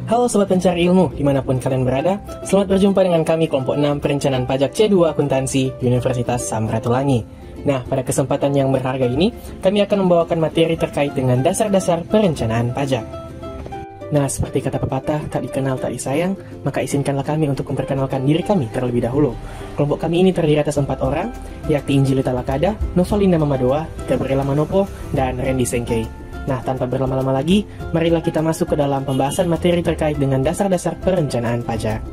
Halo Sobat Pencari Ilmu, dimanapun kalian berada, selamat berjumpa dengan kami kelompok 6 Perencanaan Pajak C2 Akuntansi Universitas Samratulangi. Nah, pada kesempatan yang berharga ini, kami akan membawakan materi terkait dengan dasar-dasar perencanaan pajak. Nah, seperti kata pepatah, tak dikenal tak disayang, maka izinkanlah kami untuk memperkenalkan diri kami terlebih dahulu. Kelompok kami ini terdiri atas 4 orang, yakni Injilita Lakada, Novalinda Mamadoa, Gabriela Manopo, dan Randy Sengkei. Nah, tanpa berlama-lama lagi, marilah kita masuk ke dalam pembahasan materi terkait dengan dasar-dasar perencanaan pajak.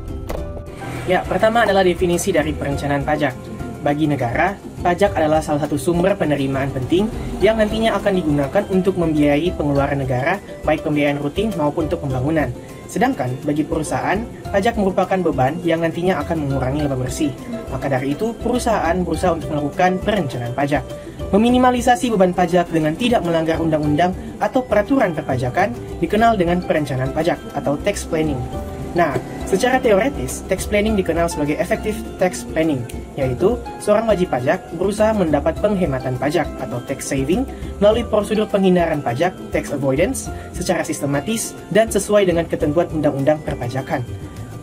Ya, pertama adalah definisi dari perencanaan pajak. Bagi negara, pajak adalah salah satu sumber penerimaan penting yang nantinya akan digunakan untuk membiayai pengeluaran negara, baik pembiayaan rutin maupun untuk pembangunan. Sedangkan bagi perusahaan, pajak merupakan beban yang nantinya akan mengurangi laba bersih. Maka dari itu, perusahaan berusaha untuk melakukan perencanaan pajak. Meminimalisasi beban pajak dengan tidak melanggar undang-undang atau peraturan perpajakan dikenal dengan perencanaan pajak atau tax planning. Nah, secara teoretis, tax planning dikenal sebagai effective tax planning, yaitu seorang wajib pajak berusaha mendapat penghematan pajak atau tax saving melalui prosedur penghindaran pajak tax avoidance secara sistematis dan sesuai dengan ketentuan undang-undang perpajakan.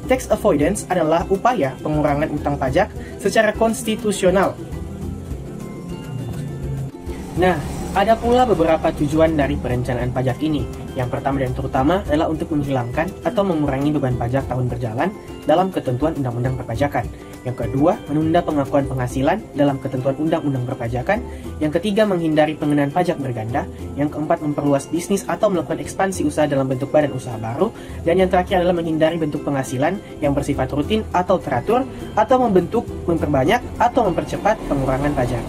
Tax avoidance adalah upaya pengurangan utang pajak secara konstitusional. Nah, ada pula beberapa tujuan dari perencanaan pajak ini. Yang pertama dan terutama adalah untuk menghilangkan atau mengurangi beban pajak tahun berjalan dalam ketentuan undang-undang perpajakan. Yang kedua, menunda pengakuan penghasilan dalam ketentuan undang-undang perpajakan. Yang ketiga, menghindari pengenaan pajak berganda. Yang keempat, memperluas bisnis atau melakukan ekspansi usaha dalam bentuk badan usaha baru. Dan yang terakhir adalah menghindari bentuk penghasilan yang bersifat rutin atau teratur, atau memperbanyak atau mempercepat pengurangan pajak.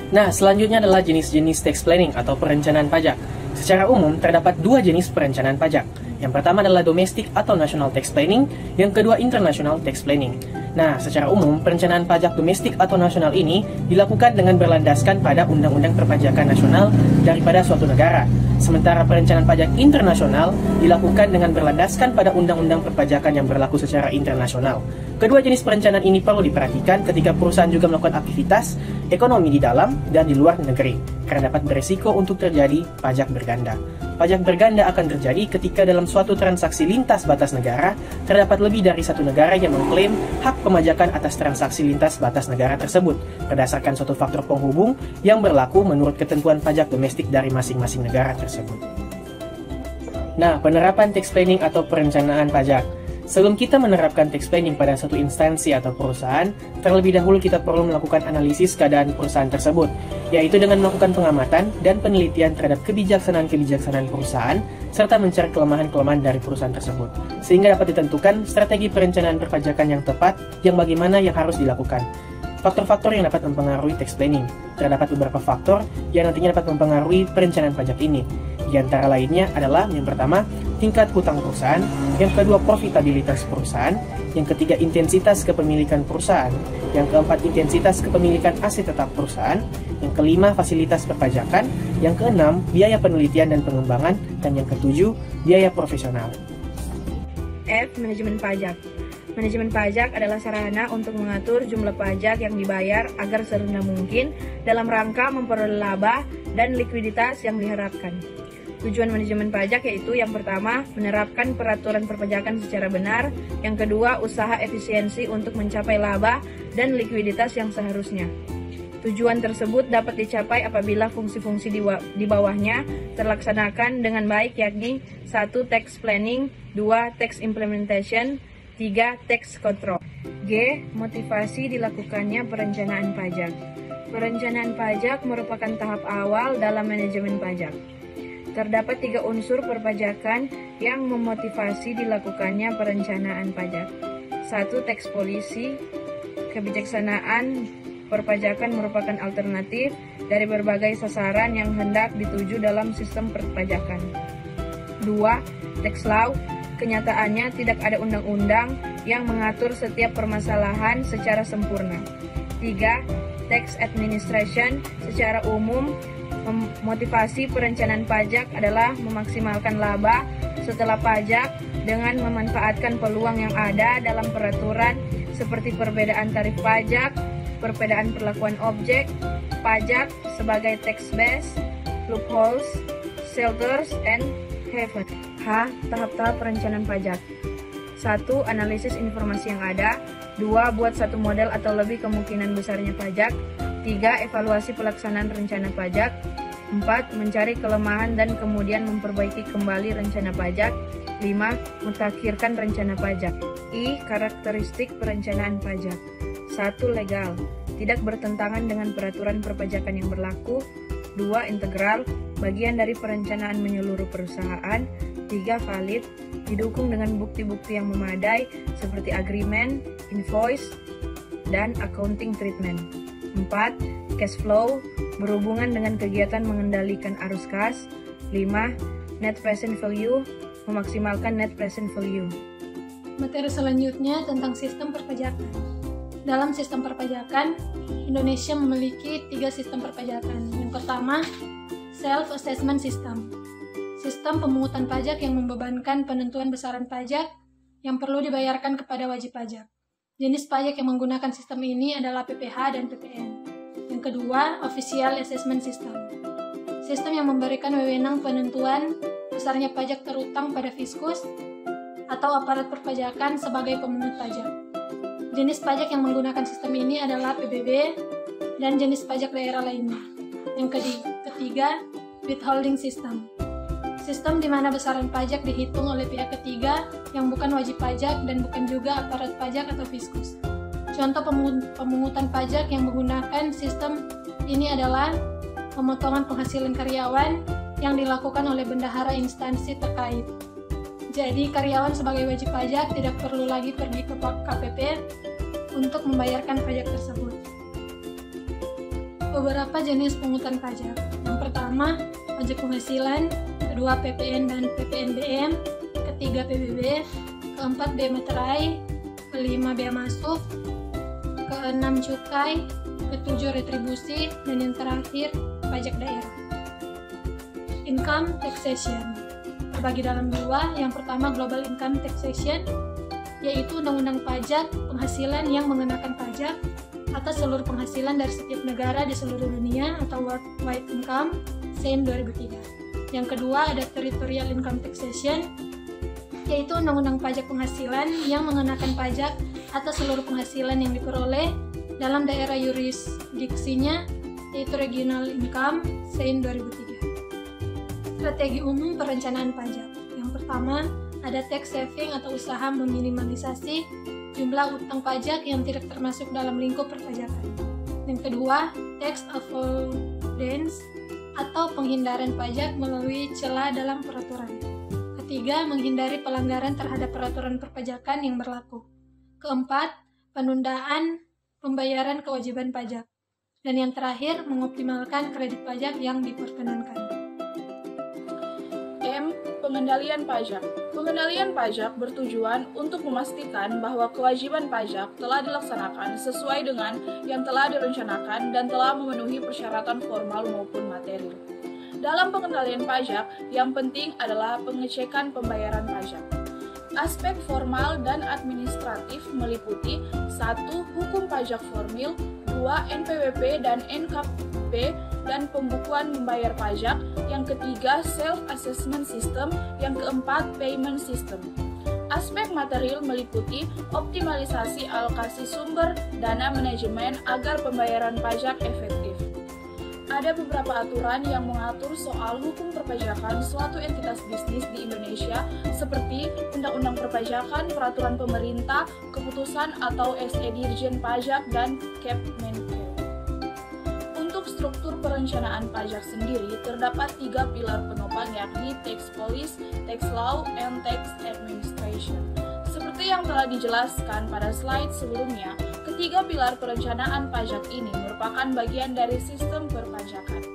Nah, selanjutnya adalah jenis-jenis tax planning atau perencanaan pajak. Secara umum, terdapat 2 jenis perencanaan pajak. Yang pertama adalah domestic atau national tax planning, yang kedua international tax planning. Nah, secara umum, perencanaan pajak domestik atau nasional ini dilakukan dengan berlandaskan pada undang-undang perpajakan nasional daripada suatu negara. Sementara perencanaan pajak internasional dilakukan dengan berlandaskan pada undang-undang perpajakan yang berlaku secara internasional. Kedua jenis perencanaan ini perlu diperhatikan ketika perusahaan juga melakukan aktivitas ekonomi di dalam dan di luar negeri, karena dapat beresiko untuk terjadi pajak berganda. Pajak berganda akan terjadi ketika dalam suatu transaksi lintas batas negara, terdapat lebih dari satu negara yang mengklaim hak pemajakan atas transaksi lintas batas negara tersebut, berdasarkan suatu faktor penghubung yang berlaku menurut ketentuan pajak domestik dari masing-masing negara tersebut. Nah, penerapan tax planning atau perencanaan pajak. Sebelum kita menerapkan tax planning pada suatu instansi atau perusahaan, terlebih dahulu kita perlu melakukan analisis keadaan perusahaan tersebut, yaitu dengan melakukan pengamatan dan penelitian terhadap kebijaksanaan-kebijaksanaan perusahaan, serta mencari kelemahan-kelemahan dari perusahaan tersebut, sehingga dapat ditentukan strategi perencanaan perpajakan yang tepat yang bagaimana yang harus dilakukan. Faktor-faktor yang dapat mempengaruhi tax planning. Terdapat beberapa faktor yang nantinya dapat mempengaruhi perencanaan pajak ini. Di antara lainnya adalah yang pertama, tingkat hutang perusahaan, yang kedua profitabilitas perusahaan, yang ketiga intensitas kepemilikan perusahaan, yang keempat intensitas kepemilikan aset tetap perusahaan, yang kelima fasilitas perpajakan, yang keenam biaya penelitian dan pengembangan, dan yang ketujuh biaya profesional. F. Manajemen pajak. Manajemen pajak adalah sarana untuk mengatur jumlah pajak yang dibayar agar serendah mungkin dalam rangka memperoleh laba dan likuiditas yang diharapkan. Tujuan manajemen pajak yaitu yang pertama, menerapkan peraturan perpajakan secara benar, yang kedua, usaha efisiensi untuk mencapai laba dan likuiditas yang seharusnya. Tujuan tersebut dapat dicapai apabila fungsi-fungsi di bawahnya terlaksanakan dengan baik, yakni 1. Tax planning, 2. Tax implementation, 3. Tax control. G. Motivasi dilakukannya perencanaan pajak. Perencanaan pajak merupakan tahap awal dalam manajemen pajak. Terdapat 3 unsur perpajakan yang memotivasi dilakukannya perencanaan pajak. 1. Tax policy. Kebijaksanaan perpajakan merupakan alternatif dari berbagai sasaran yang hendak dituju dalam sistem perpajakan. 2. Tax law. Kenyataannya tidak ada undang-undang yang mengatur setiap permasalahan secara sempurna. 3. Tax administration. Secara umum, motivasi perencanaan pajak adalah memaksimalkan laba setelah pajak dengan memanfaatkan peluang yang ada dalam peraturan seperti perbedaan tarif pajak, perbedaan perlakuan objek pajak sebagai tax base, loopholes, shelters, and haven. H. Tahap-tahap perencanaan pajak. 1. Analisis informasi yang ada. 2. Buat satu model atau lebih kemungkinan besarnya pajak. 3. Evaluasi pelaksanaan rencana pajak. 4. Mencari kelemahan dan kemudian memperbaiki kembali rencana pajak. 5. Mutakhirkan rencana pajak. I. Karakteristik perencanaan pajak. 1. Legal. Tidak bertentangan dengan peraturan perpajakan yang berlaku. 2. Integral. Bagian dari perencanaan menyeluruh perusahaan. 3. Valid. Didukung dengan bukti-bukti yang memadai seperti agreement, invoice, dan accounting treatment. 4. Cash flow. Berhubungan dengan kegiatan mengendalikan arus kas. 5. Net present value. Memaksimalkan net present value. Materi selanjutnya tentang sistem perpajakan. Dalam sistem perpajakan, Indonesia memiliki 3 sistem perpajakan. Yang pertama, Self-Assessment System. Sistem pemungutan pajak yang membebankan penentuan besaran pajak yang perlu dibayarkan kepada wajib pajak. Jenis pajak yang menggunakan sistem ini adalah PPh dan PPN. Yang kedua, Official Assessment System. Sistem yang memberikan wewenang penentuan besarnya pajak terutang pada fiskus atau aparat perpajakan sebagai pemungut pajak. Jenis pajak yang menggunakan sistem ini adalah PBB dan jenis pajak daerah lainnya. Yang ketiga, Withholding System. Sistem di mana besaran pajak dihitung oleh pihak ketiga yang bukan wajib pajak dan bukan juga aparat pajak atau fiskus. Contoh pemungutan pajak yang menggunakan sistem ini adalah pemotongan penghasilan karyawan yang dilakukan oleh bendahara instansi terkait. Jadi, karyawan sebagai wajib pajak tidak perlu lagi pergi ke KPP untuk membayarkan pajak tersebut. Beberapa jenis pungutan pajak. Yang pertama, pajak penghasilan, kedua PPN dan PPNBM, ketiga PBB, keempat bea materai, kelima bea masuk, keenam cukai, ketujuh retribusi, dan yang terakhir pajak daerah. Income taxation terbagi dalam 2. Yang pertama, global income taxation, yaitu undang-undang pajak penghasilan yang mengenakan pajak atas seluruh penghasilan dari setiap negara di seluruh dunia atau worldwide income, SEIN 2003. Yang kedua, ada territorial income taxation, yaitu undang-undang pajak penghasilan yang mengenakan pajak atas seluruh penghasilan yang diperoleh dalam daerah yurisdiksinya, yaitu regional income, SEIN 2003. Strategi umum perencanaan pajak. Yang pertama, ada tax saving atau usaha meminimalisasi jumlah utang pajak yang tidak termasuk dalam lingkup perpajakan. Yang kedua, tax avoidance atau penghindaran pajak melalui celah dalam peraturan. Ketiga, menghindari pelanggaran terhadap peraturan perpajakan yang berlaku. Keempat, penundaan pembayaran kewajiban pajak. Dan yang terakhir, mengoptimalkan kredit pajak yang diperkenankan. Pengendalian pajak. Pengendalian pajak bertujuan untuk memastikan bahwa kewajiban pajak telah dilaksanakan sesuai dengan yang telah direncanakan dan telah memenuhi persyaratan formal maupun material. Dalam pengendalian pajak, yang penting adalah pengecekan pembayaran pajak. Aspek formal dan administratif meliputi 1. Hukum pajak formil, 2. NPWP dan NKP dan pembukuan membayar pajak, yang ketiga self-assessment system, yang keempat payment system. Aspek material meliputi optimalisasi alokasi sumber dana manajemen agar pembayaran pajak efektif. Ada beberapa aturan yang mengatur soal hukum perpajakan suatu entitas bisnis di Indonesia seperti Undang-Undang Perpajakan, Peraturan Pemerintah, Keputusan atau SE Dirjen Pajak, dan Kepmenko. Untuk struktur perencanaan pajak sendiri, terdapat 3 pilar penopang yakni Tax Policy, Tax Law, and Tax Administration. Seperti yang telah dijelaskan pada slide sebelumnya, ketiga pilar perencanaan pajak ini merupakan bagian dari sistem perpajakan.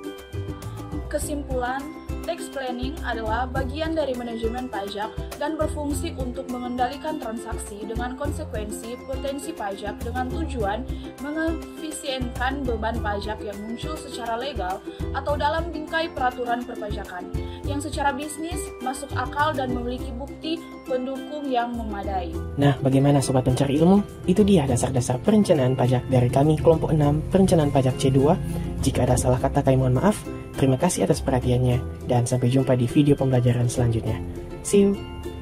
Kesimpulan, tax planning adalah bagian dari manajemen pajak dan berfungsi untuk mengendalikan transaksi dengan konsekuensi potensi pajak dengan tujuan mengefisienkan beban pajak yang muncul secara legal atau dalam bingkai peraturan perpajakan, yang secara bisnis masuk akal dan memiliki bukti pendukung yang memadai. Nah, bagaimana Sobat Pencari Ilmu? Itu dia dasar-dasar perencanaan pajak dari kami kelompok 6 Perencanaan Pajak C2. Jika ada salah kata kami mohon maaf. Terima kasih atas perhatiannya dan sampai jumpa di video pembelajaran selanjutnya. See you!